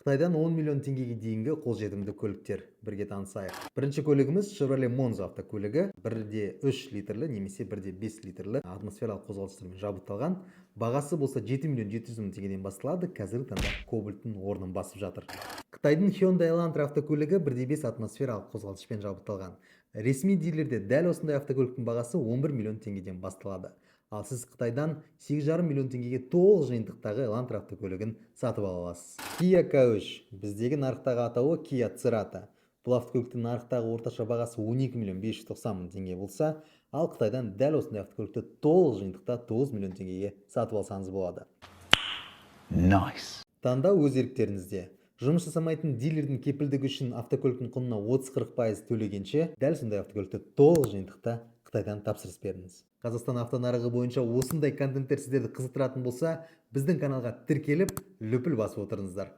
Қытайдан 10 миллион теңгеге дейінгі қолжетімді көліктер. Бірге танысайық. Бірінші көлігіміз Chevrolet Monza автокөлігі. 1,3 литрлі немесе 1,5 литрлі атмосфералық қозғалтқыштармен жабдықталған. Бағасы болса 7 миллион 700 мың теңгеден басталады. Қазіргі таңда Cobalt-тың орнын басып жатыр. Қытайдың Hyundai Elantra автокөлігі 1,5 атмосфералық қозғалтқышпен жабдықталған. Ресми дилерде дәл осындай автокөліктің бағасы 11 миллион теңгеден басталады. Ал сіз Қытайдан 8,5 миллион теңгеге толық жиынтықтағы Elantra автокөлігін сатып ала аласыз. Kia K3 біздегі нарықтағы атауы Kia Cerato. Бұл автокөліктің нарықтағы орташа бағасы 12 миллион 590 мың теңге болса, ал Қытайдан дәл осындай автокөлікті толық жиынтықта 9 миллион теңгеге сатып алсаңыз болады. Nice. Таңдау өз еріктеріңізде. Жұмыс жасамайтын дилердің кепілдігі үшін автокөліктің құнына 30-40% төлегенше, дәл сондай автокөлікті толық жиынтықта Қытайдан тапсырыс беріңіз. Қазақстан автонарығы бойынша осындай контенттер сіздерді қызықтыратын болса, біздің каналға тіркеліп, лүпіл басып отырыңыздар.